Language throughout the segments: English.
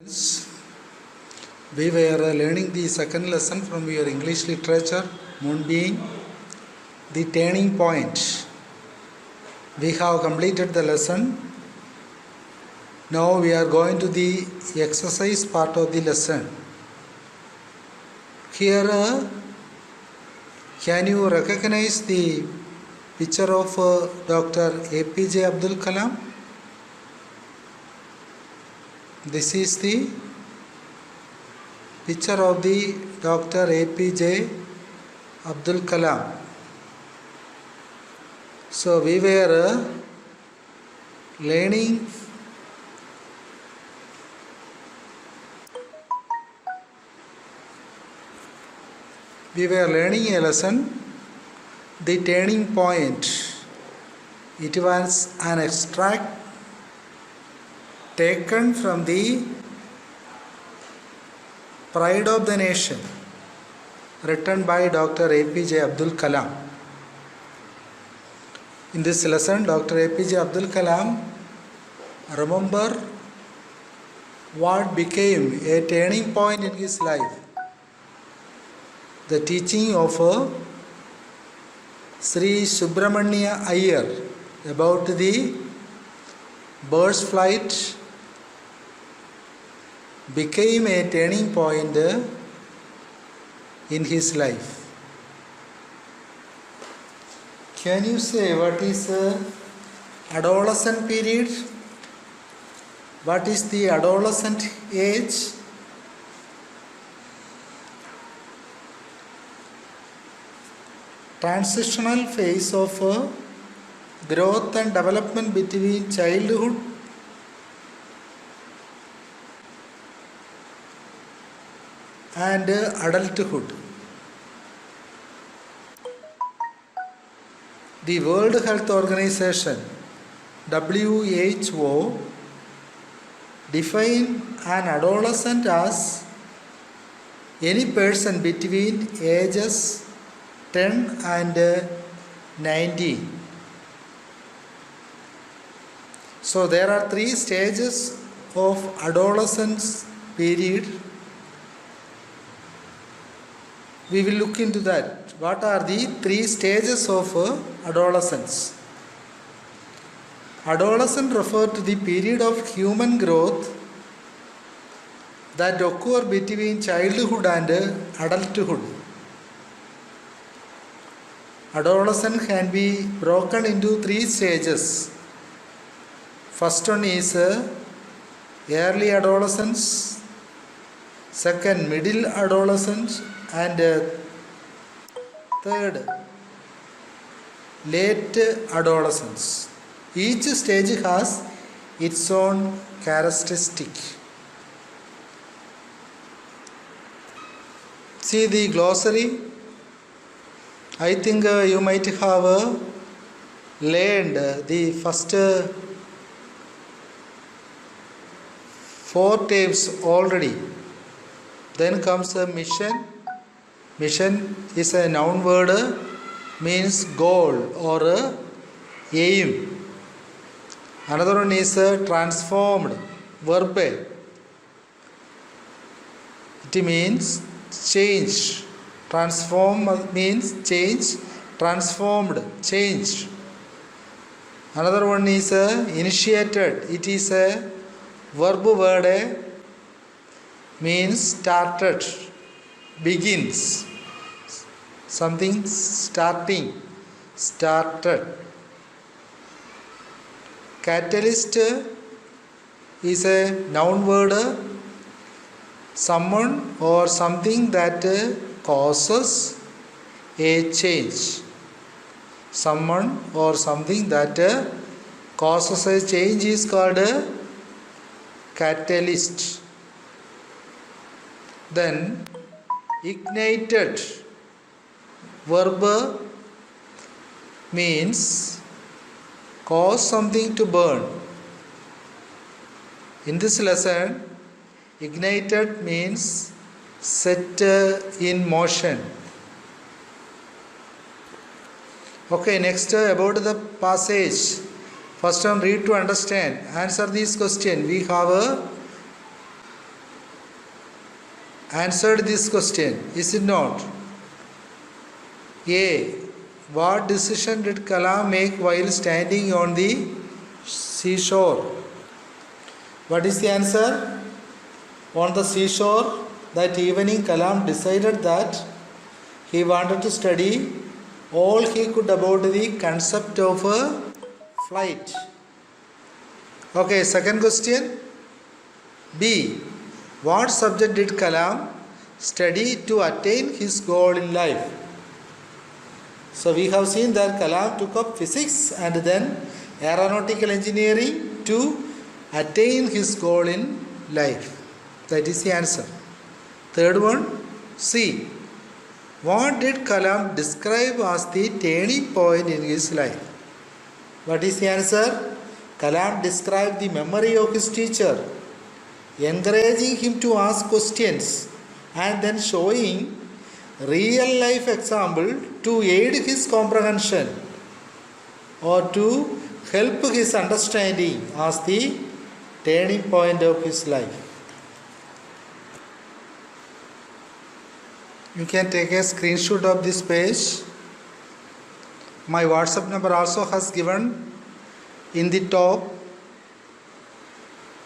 We were learning the second lesson from your English literature, Moonbeam, the turning point. We have completed the lesson. Now we are going to the exercise part of the lesson. Here, can you recognize the picture of Dr. APJ Abdul Kalam? This is the picture of the Dr. APJ Abdul Kalam. So we were learning a lesson, the turning point. It was an extract taken from the Pride of the Nation, written by Dr. APJ Abdul Kalam. In this lesson, Dr. APJ Abdul Kalam remember what became a turning point in his life. The teaching of Sri Subramania Iyer about the bird's flight became a turning point in his life. Can you say what is adolescent period? What is the adolescent age? Transitional phase of growth and development between childhood and adulthood. The World Health Organization WHO define an adolescent as any person between ages 10 and 19. So there are three stages of adolescence period. We will look into that. What are the three stages of adolescence? Adolescence refers to the period of human growth that occur between childhood and adulthood. Adolescence can be broken into three stages. First one is early adolescence, second middle adolescence, and third late adolescence. Each stage has its own characteristic. See the glossary. I think you might have learned the first four terms already. Then comes a mission. Mission is a noun word, means goal or aim. Another one is transformed, verb. It means change. Transform means change, transformed, changed. Another one is initiated. It is a verb word, means started, begins. Something starting, started. Catalyst is a noun word, someone or something that causes a change. Someone or something that causes a change is called a catalyst. Then ignited, verb means cause something to burn. In this lesson, ignited means set in motion. Okay, next about the passage. First one, read to understand. Answer this question. We have answered this question, is it not? A. What decision did Kalam make while standing on the seashore? What is the answer? On the seashore that evening, Kalam decided that he wanted to study all he could about the concept of a flight. Okay, second question. B. What subject did Kalam study to attain his goal in life? So we have seen that Kalam took up physics and then aeronautical engineering to attain his goal in life. That is the answer. Third one, C. What did Kalam describe as the turning point in his life? What is the answer? Kalam described the memory of his teacher, encouraging him to ask questions and then showing real life example to aid his comprehension or to help his understanding as the turning point of his life. You can take a screenshot of this page. My WhatsApp number also has given in the top.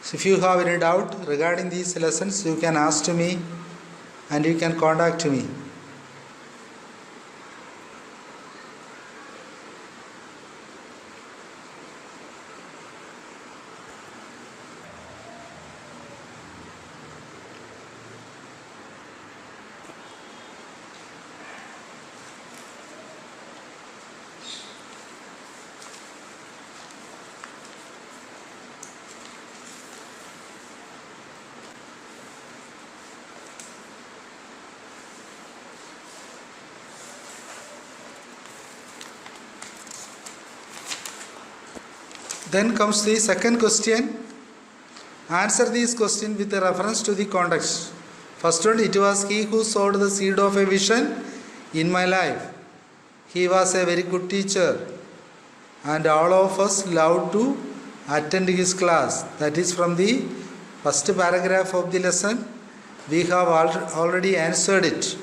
So if you have any doubt regarding these lessons, you can ask to me and you can contact me. Then comes the second question. Answer this question with a reference to the context. First one, it was he who sowed the seed of a vision in my life. He was a very good teacher and all of us loved to attend his class. That is from the first paragraph of the lesson. We have already answered it.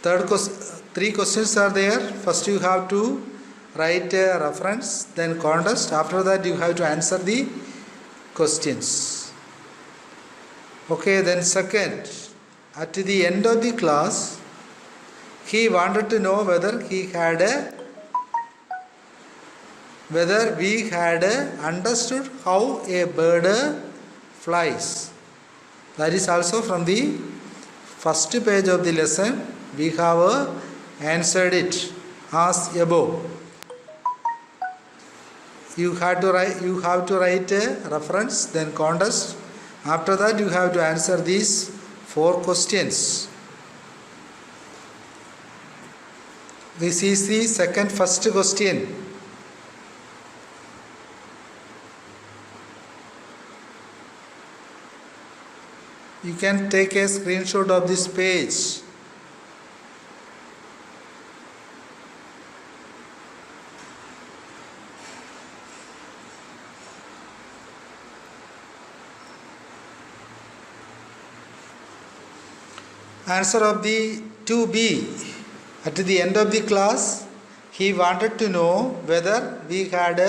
Three questions are there. First you have to write a reference, then context. After that you have to answer the questions. Okay, then second, at the end of the class, he wanted to know whether we had understood how a bird flies. That is also from the first page of the lesson. We have answered it as above. You have to write a reference, then context. After that you have to answer these 4 questions. This is the first question. You can take a screenshot of this page. Answer of the 2B. At the end of the class, he wanted to know whether we had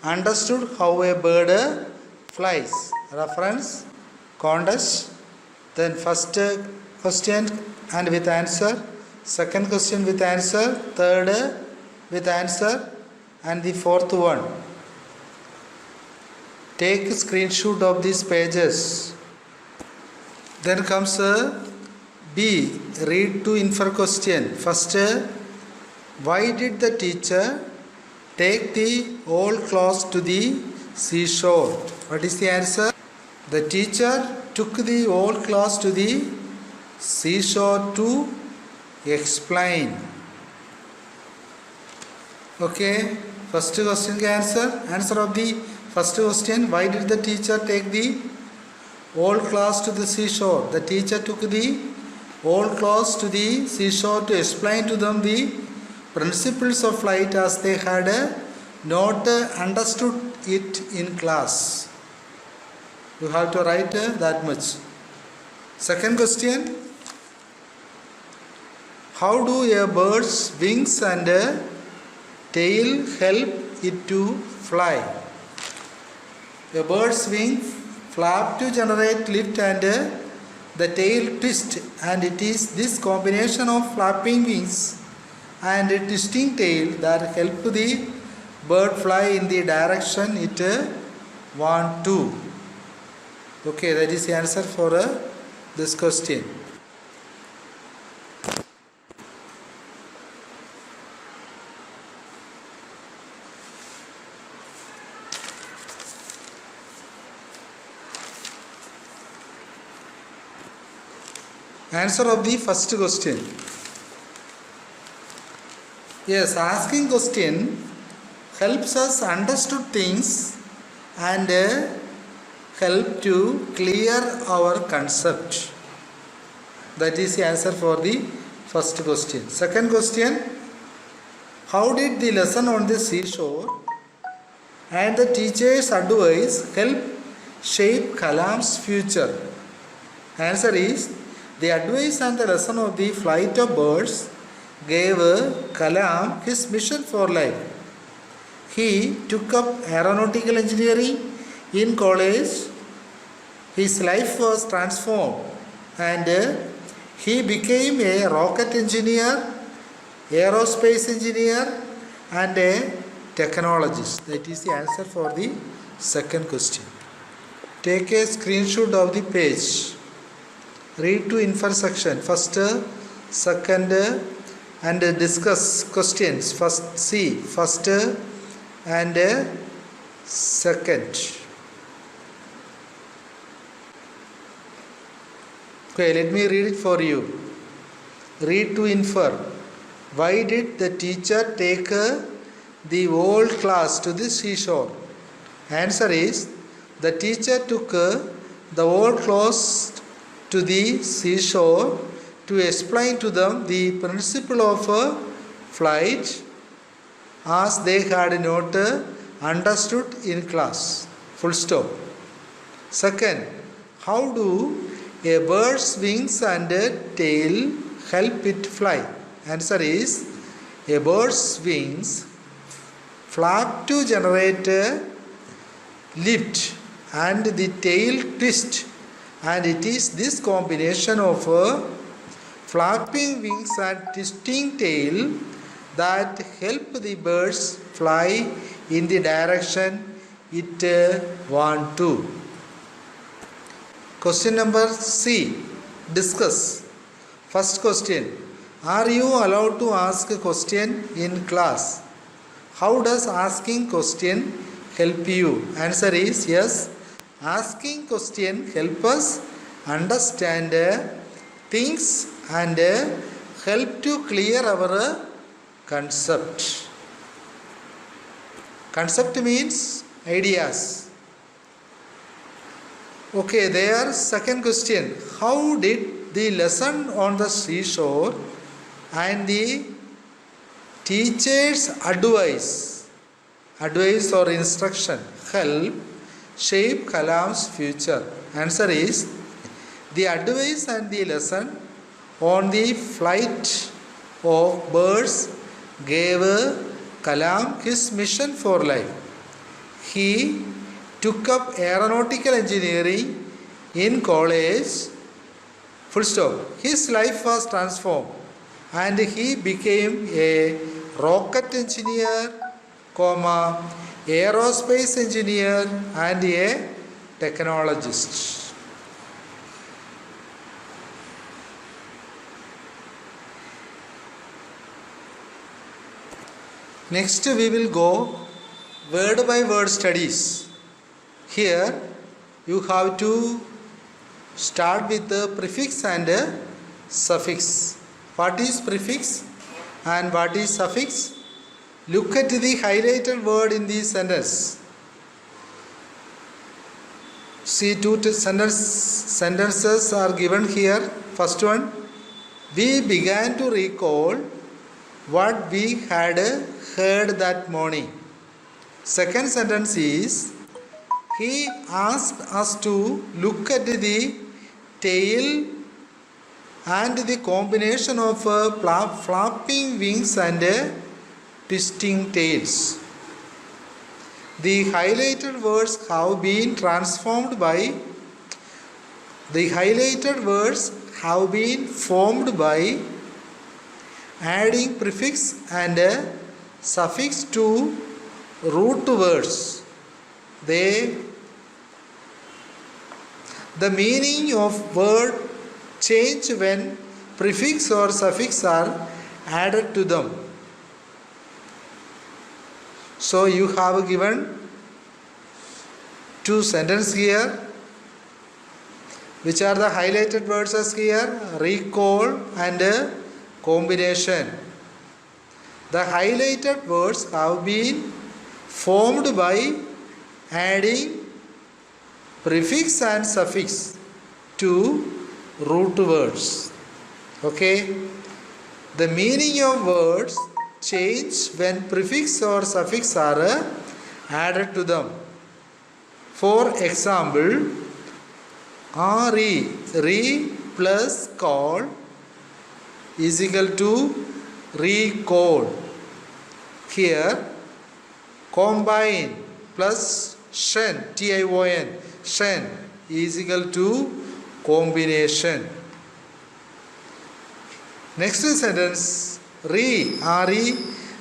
understood how a bird flies. Reference, context, then first question and with answer, second question with answer, third with answer, and the fourth one. Take a screenshot of these pages. Then comes B. Read to infer question. First, why did the teacher take the whole class to the seashore? What is the answer? The teacher took the whole class to the seashore to explain. Okay, first question answer. Answer of the first question, why did the teacher take the whole class to the seashore? The teacher took the whole class to the seashore to explain to them the principles of flight as they had not understood it in class. You have to write that much. Second question. How do a bird's wings and tail help it to fly? A bird's wing flap to generate lift and the tail twist, and it is this combination of flapping wings and twisting tail that help the bird fly in the direction it want to. Okay, that is the answer for this question. Answer of the first question. Yes, asking question helps us understood things and help to clear our concept. That is the answer for the first question. Second question. How did the lesson on the seashore and the teacher's advice help shape Kalam's future? Answer is, the advice and the lesson of the flight of birds gave Kalam his mission for life. He took up aeronautical engineering in college. His life was transformed and he became a rocket engineer, aerospace engineer and a technologist. That is the answer for the second question. Take a screenshot of the page. Read to infer section. First, second and discuss questions. First see first and second. Okay, let me read it for you. Read to infer. Why did the teacher take the whole class to the seashore? Answer is, the teacher took the whole class to the seashore to explain to them the principle of flight as they had not understood in class. Full stop. Second, how do a bird's wings and tail help it fly? Answer is, a bird's wings flap to generate lift and the tail twist, and it is this combination of flapping wings and twisting tail that help the birds fly in the direction it want to. Question number C. Discuss. First question. Are you allowed to ask a question in class? How does asking question help you? Answer is yes. Asking question help us understand things and help to clear our concept. Concept means ideas. Okay, there second question. How did the lesson on the seashore and the teacher's advice or instruction help shape Kalam's future? Answer is, the advice and the lesson on the flight of birds gave Kalam his mission for life. He took up aeronautical engineering in college. Full stop. His life was transformed and he became a rocket engineer, aerospace engineer and a technologist. Next we will go word by word studies. Here you have to start with the prefix and suffix. What is prefix and what is suffix? Look at the highlighted word in the sentence. See, two sentences are given here. First one, we began to recall what we had heard that morning. Second sentence is, he asked us to look at the tail and the combination of flapping wings and twisting tails. The highlighted words have been transformed by formed by adding prefix and suffix to root words. The meaning of word change when prefix or suffix are added to them. So you have given two sentences here. Which are the highlighted words as here? Recall and combination. The highlighted words have been formed by adding prefix and suffix to root words. Okay? The meaning of words change when prefix or suffix are added to them. For example, re plus call is equal to recall. Here, combine plus shen, tion, shen is equal to combination. Next sentence, re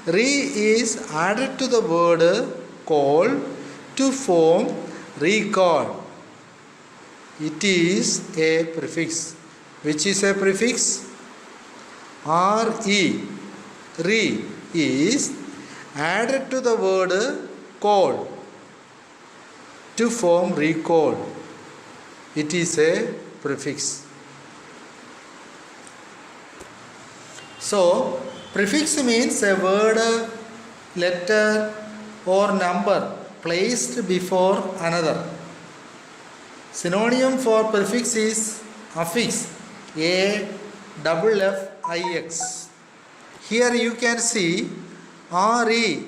is added to the word call to form recall. It is a prefix. Which is a prefix? Re is added to the word call to form recall. It is a prefix. So, prefix means a word, letter or number placed before another. Synonym for prefix is affix, AFFIX. Here you can see RE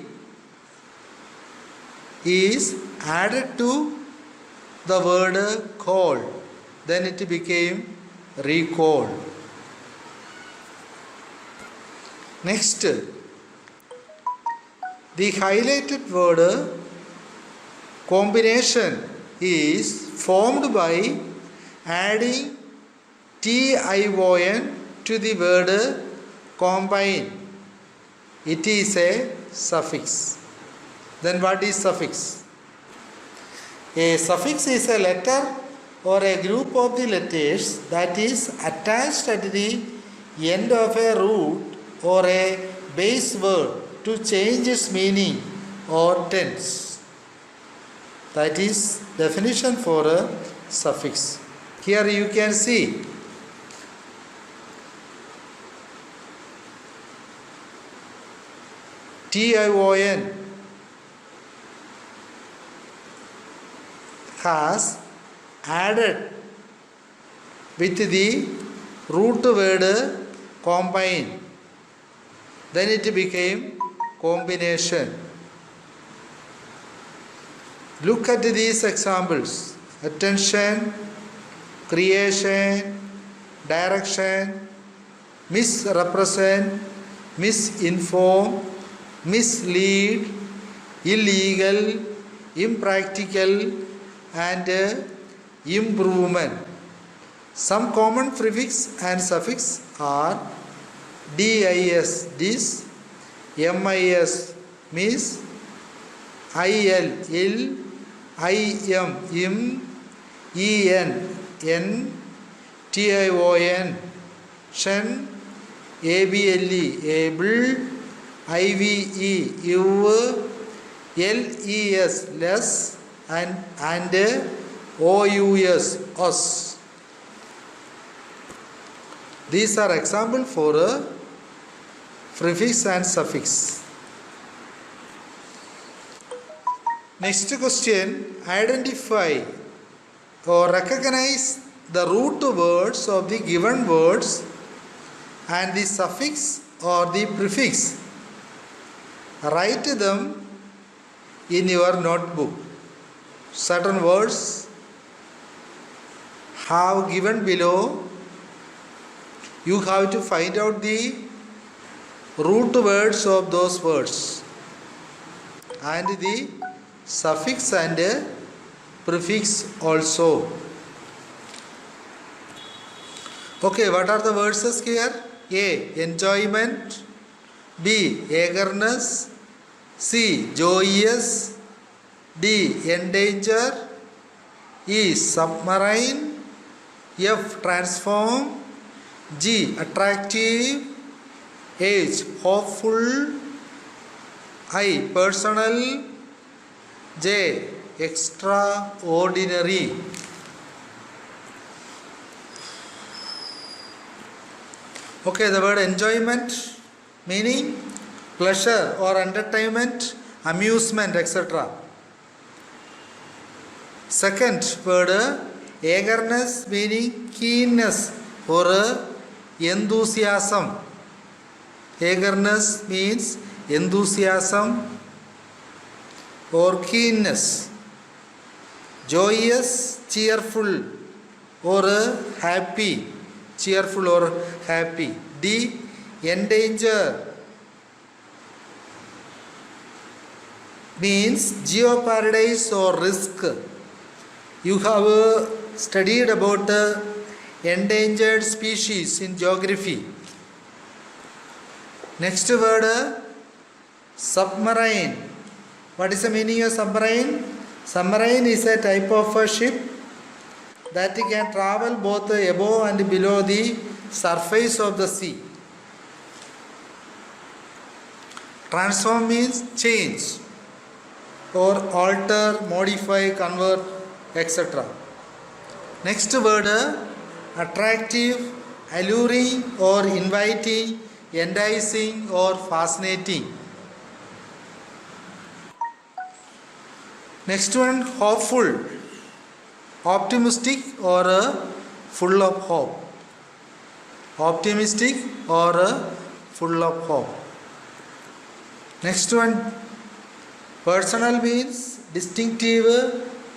is added to the word call. Then it became recall. Next, the highlighted word combination is formed by adding tion to the word combine. It is a suffix. Then what is suffix? A suffix is a letter or a group of the letters that is attached at the end of a root or a base word to change its meaning or tense. That is definition for a suffix. Here you can see tion has added with the root word combine. Then it became combination. Look at these examples. Attention, creation, direction, misrepresent, misinform, mislead, illegal, impractical and improvement. Some common prefix and suffix are dis, this, mis, miss, il, il, im, im, en, n, tion, shen, able, able, ive, iv, les, less, and ous, us. These are examples for a prefix and suffix. Next question, identify or recognize the root words of the given words and the suffix or the prefix. Write them in your notebook. Certain words have given below, you have to find out the root words of those words and the suffix and prefix also. Okay, what are the verses here? A. Enjoyment. B. Eagerness. C. Joyous. D. Endanger. E. Submarine. F. Transform. G. Attractive. H. Hopeful. I. Personal. J. Extraordinary. Okay, the word enjoyment meaning pleasure or entertainment, amusement, etc. Second word eagerness meaning keenness or enthusiasm. Eagerness means enthusiasm or keenness. Joyous, cheerful or happy. Cheerful or happy. D. Endanger means jeopardize or risk. You have studied about endangered species in geography. Next word submarine. What is the meaning of submarine? Submarine is a type of a ship that can travel both above and below the surface of the sea. Transform means change or alter, modify, convert, etc. Next word attractive, alluring or inviting, enticing or fascinating. Next one hopeful, optimistic or full of hope. Optimistic or full of hope. Next one personal means distinctive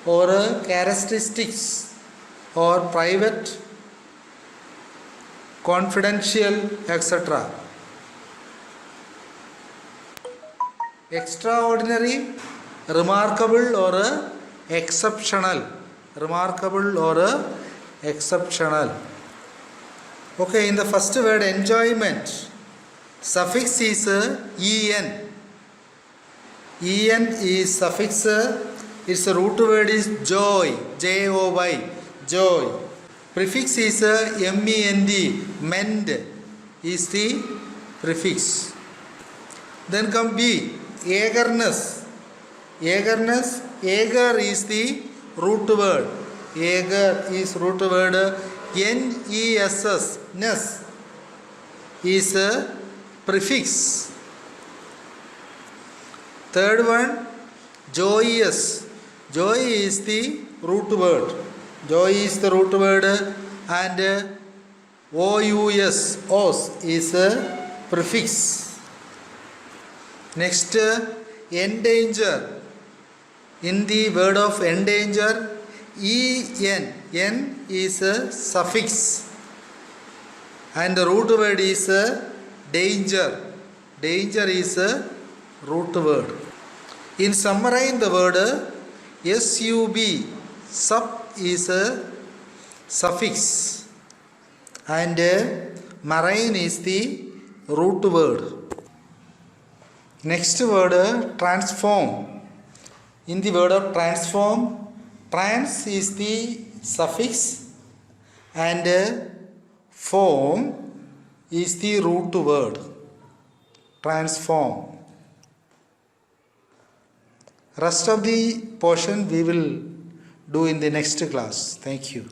or characteristics or private, confidential, etc. Extraordinary, remarkable or exceptional. Remarkable or exceptional. Okay, in the first word enjoyment, suffix is en. En is suffix, its root word is joy, J-O-Y, joy. Prefix is M-E-N-D, mend is the prefix. Then come B, eagerness. Eagerness, eager is the root word. Eager is root word. N-E-S-S, ness is a prefix. Third one, joyous. Joy is the root word. Joy is the root word and O-U-S, os is a prefix. Next, endanger. In the word of endanger, en, n is a suffix and the root word is danger. Danger is a root word. In submarine, the word sub, sub is a suffix and marine is the root word. Next word transform. In the word of transform, trans is the suffix and form is the root word. Transform. Rest of the portion we will do in the next class. Thank you.